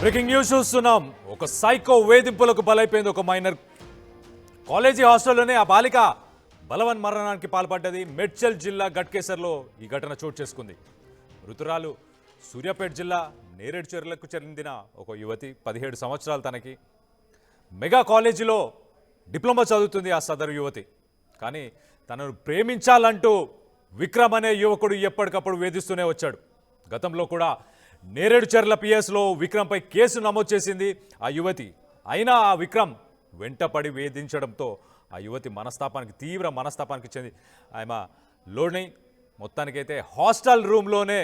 Breaking news చూస్తున్నాం. ఒక psycho వేధింపులకు బలైపోయింది. ఒక మైనర్ కాలేజీ హాస్టల్లోనే ఆ బాలిక బలవన్ మరణానికి పాల్పడ్డది. మేడ్చల్ జిల్లా గట్కేసర్లో ఈ ఘటన చోటు చేసుకుంది. మృతురాలు సూర్యాపేట జిల్లా నేరేడుచెర్లకు చెందిన ఒక యువతి. 17 సంవత్సరాలు. తనకి మెగా కాలేజీలో డిప్లొమా చదువుతుంది ఆ సదరు యువతి. కానీ తనను ప్రేమించాలంటూ విక్రమ్ అనే యువకుడు ఎప్పటికప్పుడు వేధిస్తూనే వచ్చాడు. గతంలో కూడా నేరేడుచెర్ల పిఎస్లో విక్రమ్పై కేసు నమోదు చేసింది ఆ యువతి. అయినా ఆ విక్రమ్ వెంటపడి వేధించడంతో ఆ యువతి తీవ్ర మనస్తాపానికి చెంది ఆమె లోని మొత్తానికైతే హాస్టల్ రూమ్లోనే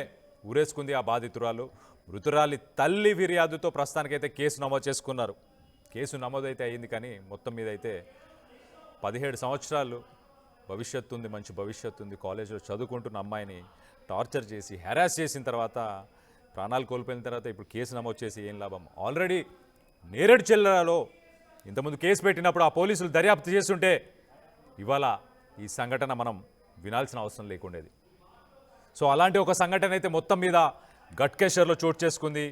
ఊరేసుకుంది ఆ బాధితురాలు. మృతురాలి తల్లి ఫిర్యాదుతో ప్రస్తుతానికైతే కేసు నమోదు చేసుకున్నారు. కేసు నమోదైతే అయ్యింది, కానీ మొత్తం మీద అయితే 17 సంవత్సరాలు భవిష్యత్తు ఉంది, మంచి భవిష్యత్తు ఉంది. కాలేజీలో చదువుకుంటున్న అమ్మాయిని టార్చర్ చేసి హెరాస్ చేసిన తర్వాత ప్రాణాలు కోల్పోయిన తర్వాత ఇప్పుడు కేసు నమోదు చేసి ఏం లాభం? ఆల్రెడీ నేరేడుచెర్లలో ఇంతకుముందు కేసు పెట్టినప్పుడు ఆ పోలీసులు దర్యాప్తు చేస్తుంటే ఇవాళ ఈ సంఘటన మనం వినాల్సిన అవసరం లేకుండేది. సో అలాంటి ఒక సంఘటన అయితే మొత్తం మీద గట్కేసర్లో చోటు చేసుకుంది.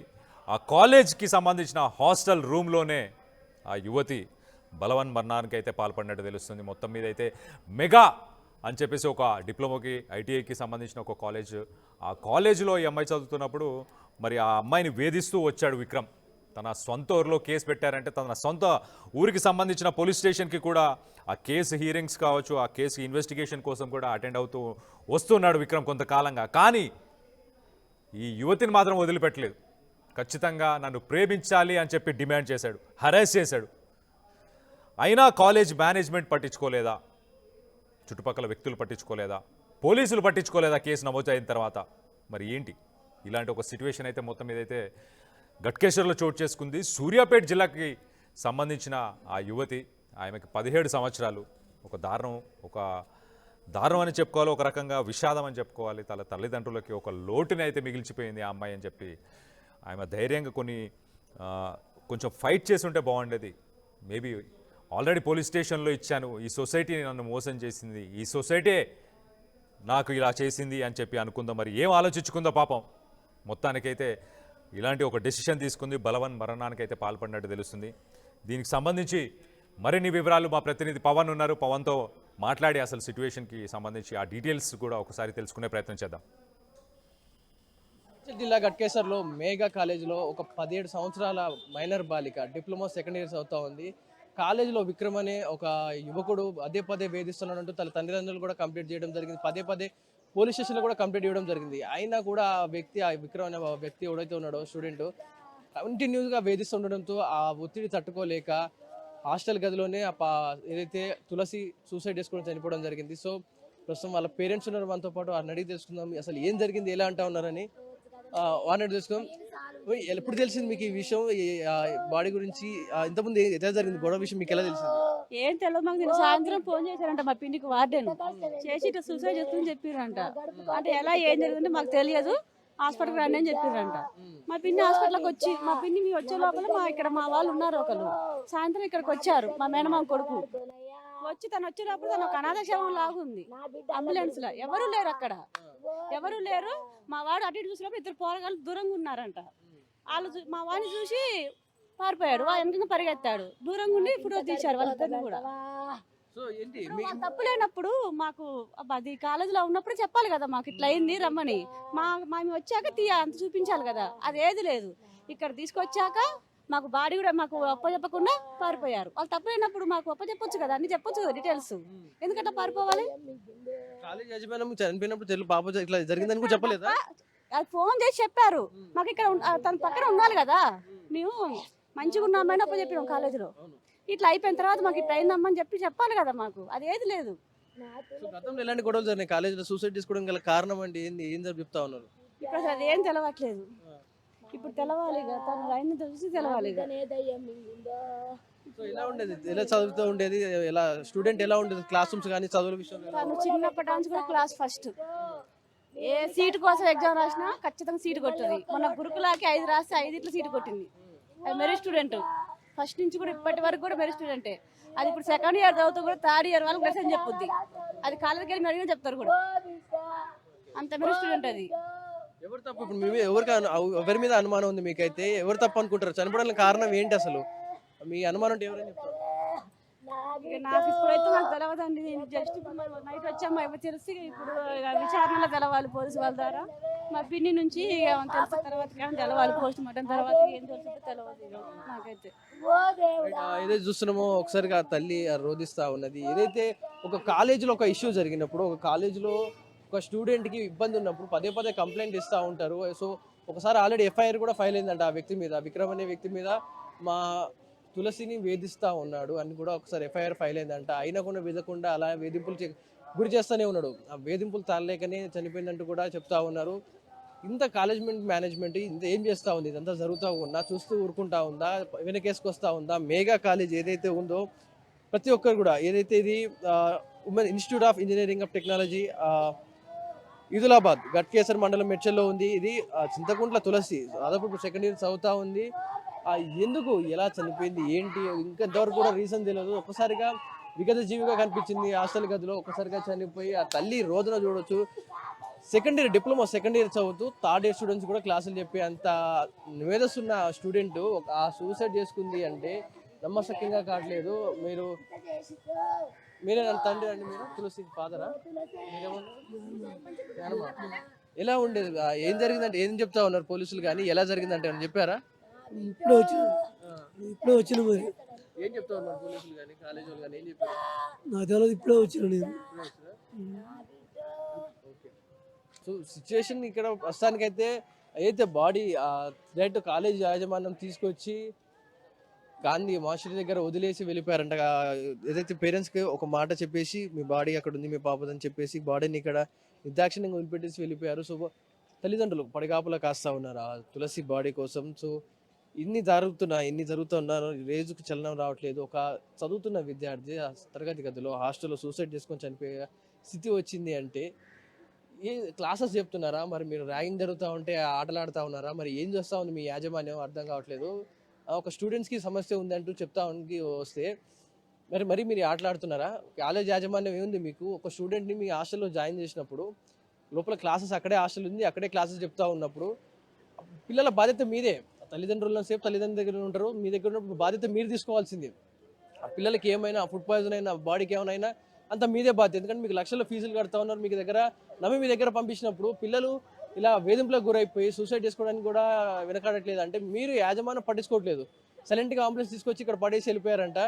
ఆ కాలేజ్కి సంబంధించిన హాస్టల్ రూమ్లోనే ఆ యువతి బలవన్ మరణానికి అయితే పాల్పడినట్టు తెలుస్తుంది. మొత్తం మీద అయితే మెగా అని చెప్పేసి ఒక డిప్లొమాకి ఐటీఐకి సంబంధించిన ఒక కాలేజ్. ఆ కాలేజీలో ఈ అమ్మాయి చదువుతున్నప్పుడు మరి ఆ అమ్మాయిని వేధిస్తూ వచ్చాడు విక్రమ్. తన సొంత ఊరిలో కేసు పెట్టారంటే తన సొంత ఊరికి సంబంధించిన పోలీస్ స్టేషన్కి కూడా ఆ కేసు హీరింగ్స్ కావచ్చు, ఆ కేసు ఇన్వెస్టిగేషన్ కోసం కూడా అటెండ్ అవుతూ వస్తున్నాడు విక్రమ్ కొంతకాలంగా. కానీ ఈ యువతిని మాత్రం వదిలిపెట్టలేదు. ఖచ్చితంగా నన్ను ప్రేమించాలి అని చెప్పి డిమాండ్ చేశాడు, హరాస్ చేశాడు. అయినా కాలేజ్ మేనేజ్మెంట్ పట్టించుకోలేదా, చుట్టుపక్కల వ్యక్తులు పట్టించుకోలేదా, పోలీసులు పట్టించుకోలేదా కేసు నమోదు అయిన తర్వాత? మరి ఏంటి ఇలాంటి ఒక సిచ్యువేషన్ అయితే మొత్తం మీద అయితే గట్కేసర్లో చోటు చేసుకుంది. సూర్యాపేట జిల్లాకి సంబంధించిన ఆ యువతి, ఆమెకి 17 సంవత్సరాలు. ఒక దారుణం అని చెప్పుకోవాలి, ఒక రకంగా విషాదం అని చెప్పుకోవాలి. తన తల్లిదండ్రులకి ఒక లోటుని అయితే మిగిల్చిపోయింది ఆ అమ్మాయి అని చెప్పి ఆమె ధైర్యంగా కొంచెం ఫైట్ చేసి ఉంటే బాగుండేది. మేబీ ఆల్రెడీ పోలీస్ స్టేషన్లో ఇచ్చాను, ఈ సొసైటీ నన్ను మోసం చేసింది, ఈ సొసైటీ నాకు ఇలా చేసింది అని చెప్పి అనుకుందాం. మరి ఏం ఆలోచించుకుందో పాపం. మొత్తానికైతే ఇలాంటి ఒక డెసిషన్ తీసుకుంది. బలవన్ మరణానికైతే పాల్పడినట్టు తెలుస్తుంది. దీనికి సంబంధించి మరిన్ని వివరాలు మా ప్రతినిధి పవన్ ఉన్నారు. పవన్తో మాట్లాడి అసలు సిచ్యువేషన్కి సంబంధించి ఆ డీటెయిల్స్ కూడా ఒకసారి తెలుసుకునే ప్రయత్నం చేద్దాం. జిల్లా గట్కేసర్లో మేఘా కాలేజీలో ఒక 17 సంవత్సరాల మైనర్ బాలిక డిప్లొమా సెకండ్ ఇయర్స్ అవుతా ఉంది. కాలేజీలో విక్రమ్ అనే ఒక యువకుడు పదే వేధిస్తున్నాడంటూ తన తల్లిదండ్రులు కూడా కంప్లైంట్ చేయడం జరిగింది. పదే పోలీస్ స్టేషన్లో కూడా కంప్లైంట్ చేయడం జరిగింది. అయినా కూడా ఆ విక్రమ్ అనే వ్యక్తి ఎవడైతే ఉన్నాడో స్టూడెంట్ కంటిన్యూస్గా వేధిస్తుండడంతో ఆ ఒత్తిడి తట్టుకోలేక హాస్టల్ గదిలోనే ఏదైతే తులసి సూసైడ్ చేసుకుని చనిపోవడం జరిగింది. సో ప్రస్తుతం వాళ్ళ పేరెంట్స్ ఉన్నారు మనతో పాటు. వారిని అడిగి తెలుసుకుందాం అసలు ఏం జరిగింది, ఎలా అంటా ఉన్నారని. వాడిని తెలుసుకుందాం. ఎప్పుడు తెలిసింది మీకు ఈ విషయం, బాడీ గురించి? ఇంతకుముందు ఎలా జరిగింది గొడవ విషయం మీకు ఎలా తెలిసింది? ఏం తెలియదు మాకు. నేను సాయంత్రం ఫోన్ చేశారంట మా పిండికి, వార్డెన్ చేసి ఇట్లా సూసైడ్ చేస్తుందని చెప్పారంట. అంటే ఎలా ఏం జరిగిందంటే మాకు తెలియదు, హాస్పిటల్కి రండి అని చెప్పారంట. మా పిన్ని హాస్పిటల్కి వచ్చి మా పిన్ని మీ వచ్చే లోపల ఇక్కడ మా వాళ్ళు ఉన్నారు ఒకరు. సాయంత్రం ఇక్కడికి వచ్చారు మా మేనమామ కొడుకు వచ్చి. తను వచ్చేటప్పుడు తను ఒక అనాథ శవం లాగుంది. అంబులెన్స్ లో ఎవరు లేరు, అక్కడ ఎవరు లేరు. మా వాడు అటు ఇటు చూసినప్పుడు 2 పోరగాళ్ళు దూరంగా ఉన్నారంట. వాళ్ళు మా వాడిని చూసి పారిపోయాడు. వెనక పరిగెత్తాడు. దూరంగా ఉండి ఫోటో తీశారు వాళ్ళిద్దరిని కూడా. తప్పు లేనప్పుడు మాకు అది కాలేజీలో ఉన్నప్పుడు చెప్పాలి కదా, మాకు ఇట్లా అయింది రమ్మని. మేము వచ్చాక అంత చూపించాలి కదా, అది ఏది లేదు. ఇక్కడ తీసుకొచ్చాక మాకు బాడీ కూడా మాకు అప్పచెప్పకుండా పారిపోయారు. వాళ్ళు తప్పు లేనప్పుడు మాకు అప్పచెప్పొచ్చు కదా, అన్ని చెప్పొచ్చు కదా డీటెయిల్స్. ఎందుకంటే పారిపోవాలి? అది ఫోన్ చేసి చెప్పారు మాకు. ఇక్కడ తన పక్కన ఉండాలి కదా, మేము మంచిగా ఉన్నామని అప్పచెప్పినాం కాలేజీలో. ఇట్లా అయిపోయిన తర్వాత మాకు ఇట్లా అయిందమ్మని చెప్పాలి కదా, మాకు అది ఏది లేదు. గతంలో ఎలాంటి గొడవలు జరిగినాయి కాలేజీలో? సూసైడ్ చేసుకోవడం గల కారణం అంటే ఏం చెప్తా ఉన్నారు? ఇప్పుడు అసలు అది ఏం తెలవట్లేదు. ఇప్పుడు తెలవాలి కదా, తను అయిన చూసి తెలవాలి. ఎలా ఉండేది, ఎలా చదువుతూ ఉండేది, ఎలా స్టూడెంట్ ఎలా ఉండేది క్లాస్ రూమ్స్ కానీ చదువుల విషయంలో? తను చిన్నప్పటి నుంచి కూడా క్లాస్ ఫస్ట్. ఏ సీటు కోసం ఎగ్జామ్ రాసినా ఖచ్చితంగా సీటు కొట్టింది. మన గురుకులాకి 5 రాస్తే 5 సీటు కొట్టింది. అది మెరిట్ స్టూడెంట్. ఫస్ట్ నుంచి కూడా ఇప్పటి వరకు కూడా మెరిట్ స్టూడెంటే. అది ఇప్పుడు సెకండ్ ఇయర్ చదువుతూ కూడా 3rd ఇయర్ వాళ్ళకి మెసేజ్ చెప్పుద్ది. అది కాలేజీకి వెళ్ళి అడిగినా చెప్తారు కూడా, అంత మెరిట్ స్టూడెంట్ అది. ఎవరు తప్పు ఇప్పుడు మీ మీద ఎవరి మీద అనుమానం ఉంది మీకైతే? ఎవరు తప్పు అనుకుంటారు? చనిపోవడానికి కారణం ఏంటి అసలు? మీ అనుమానం అంటే ఎవరని చెప్తారు? ఇక నాకు ఇప్పుడైతే నాకు తెలవదండి. నేను జస్ట్ ఇప్పుడు నైట్ వచ్చాము తెలిసి ఇప్పుడు ఇక విచారణలో తెలవాలి పోలీసు వాళ్ళ ద్వారా. మా పిన్ని నుంచి ఇక తెలిసిన తర్వాత కానీ తెలవాలి, పోస్ట్ మార్టం తర్వాత ఏం తెలుస్తుందో తెలియదు ఇక నాకైతే. ఏదైతే చూస్తున్నామో ఒకసారిగా ఆ తల్లి రోధిస్తా ఉన్నది. ఏదైతే ఒక కాలేజీలో ఒక ఇష్యూ జరిగినప్పుడు, ఒక కాలేజీలో ఒక స్టూడెంట్కి ఇబ్బంది ఉన్నప్పుడు పదే పదే కంప్లైంట్ ఇస్తూ ఉంటారు. సో ఒకసారి ఆల్రెడీ ఎఫ్ఐఆర్ కూడా ఫైల్ అయిందంట ఆ వ్యక్తి మీద, విక్రమ్ అనే వ్యక్తి మీద. మా తులసిని వేధిస్తూ ఉన్నాడు అని కూడా ఒకసారి ఎఫ్ఐఆర్ ఫైల్ అయిందంట. అయినా కూడా వేదకుండా అలా వేధింపులు గురి చేస్తూనే ఉన్నాడు. ఆ వేధింపులు తాళలేకనే చనిపోయిందంటూ కూడా చెప్తా ఉన్నారు. ఇంత కాలేజ్ మేనేజ్మెంట్ ఇంత ఏం చేస్తూ ఉంది? ఇదంతా జరుగుతూ ఉందా? చూస్తూ ఊరుకుంటా ఉందా? వెనకేసుకొస్తా ఉందా? మేఘా కాలేజ్ ఏదైతే ఉందో ప్రతి ఒక్కరు కూడా ఏదైతే ఇది women institute of engineering of technology Edulabad Ghatkesar మండలం మెడ్చల్లో ఉంది. ఇది చింతకుంట్ల తులసి దాదాపు ఇప్పుడు సెకండ్ ఇయర్ చదువుతా ఉంది. ఎందుకు ఎలా చనిపోయింది ఏంటి ఇంకా ఇంతవరకు కూడా రీజన్ తెలియదు. ఒక్కసారిగా విగత జీవిగా కనిపించింది హాస్టల్ గదిలో. ఒక్కసారిగా చనిపోయి ఆ తల్లి రోజున చూడొచ్చు. Second year diploma second year చదువుతూ థర్డ్ ఇయర్ స్టూడెంట్స్ కూడా క్లాసులు చెప్పి అంత మేధస్సున్న స్టూడెంట్ ఆ సూసైడ్ చేసుకుంది అంటే నమ్మశక్యంగా కావట్లేదు. మీరే తండ్రి అండి, మీరు తులసి ఫాదరా? ఎలా ఉండేది? ఏం జరిగిందంటే ఏం చెప్తా ఉన్నారు పోలీసులు? కానీ ఎలా జరిగిందంటే అని చెప్పారా? ఇప్పుడే వచ్చిన మరి ఏం చెప్తా ఉన్నారు పోలీసులు కానీ కాలేజ్ వాళ్ళు కానీ ఏం చెప్పారు? నాకు తెలియదు, ఇప్పుడే వచ్చిన నేను. సో సిచ్యువేషన్ ఇక్కడ ప్రస్తుతానికైతే అయితే బాడీ డైరెక్ట్ కాలేజ్ యాజమాన్యం తీసుకొచ్చి గాంధీ మాస్టర్ దగ్గర వదిలేసి వెళ్ళిపోయారంట. ఏదైతే పేరెంట్స్కి ఒక మాట చెప్పేసి మీ బాడీ అక్కడ ఉంది మీ పాపదని చెప్పేసి బాడీని ఇక్కడ నిర్దాక్షిణ్యంగా వదిలిపెట్టేసి వెళ్ళిపోయారు. సో తల్లిదండ్రులు పడిగాపులా కాస్తా ఉన్నారు ఆ తులసి బాడీ కోసం. సో ఇన్ని జరుగుతున్నారు, రేజుకు చలనం రావట్లేదు. ఒక చదువుతున్న విద్యార్థి ఆ తరగతి గదిలో హాస్టల్లో సూసైడ్ చేసుకొని చనిపోయే స్థితి వచ్చింది అంటే ఏ క్లాసెస్ చెప్తున్నారా? మరి మీరు ర్యాగింగ్ జరుగుతూ ఉంటే ఆటలు ఆడుతూ ఉన్నారా? మరి ఏం చేస్తూ ఉంది మీ యాజమాన్యం? అర్థం కావట్లేదు. ఒక స్టూడెంట్స్కి సమస్య ఉందంటూ చెప్తా వస్తే మరి మీరు ఆటలాడుతున్నారా? కాలేజ్ యాజమాన్యం ఏముంది మీకు? ఒక స్టూడెంట్ని మీ హాస్టల్లో జాయిన్ చేసినప్పుడు లోపల క్లాసెస్ అక్కడే హాస్టల్ ఉంది, అక్కడే క్లాసెస్ చెప్తా ఉన్నప్పుడు పిల్లల బాధ్యత మీదే. తల్లిదండ్రులను సేపు తల్లిదండ్రుల దగ్గర ఉంటారు, మీ దగ్గర ఉన్నప్పుడు బాధ్యత మీరు తీసుకోవాల్సింది. ఆ పిల్లలకి ఏమైనా ఫుడ్ పాయిజన్ అయినా బాడీకి ఏమైనా అంత మీదే బాధ్యత. ఎందుకంటే మీకు లక్షల ఫీజులు కడతా ఉన్నారు, మీకు దగ్గర నమ్మి మీ దగ్గర పంపించినప్పుడు పిల్లలు ఇలా వేధింపులకు గురైపోయి సూసైడ్ చేసుకోవడానికి కూడా వెనకాడట్లేదు అంటే మీరు యాజమాన్యం పట్టించుకోవట్లేదు. సైలెంట్గా అంబులెన్స్ తీసుకొచ్చి ఇక్కడ పడేసి వెళ్ళిపోయారంట.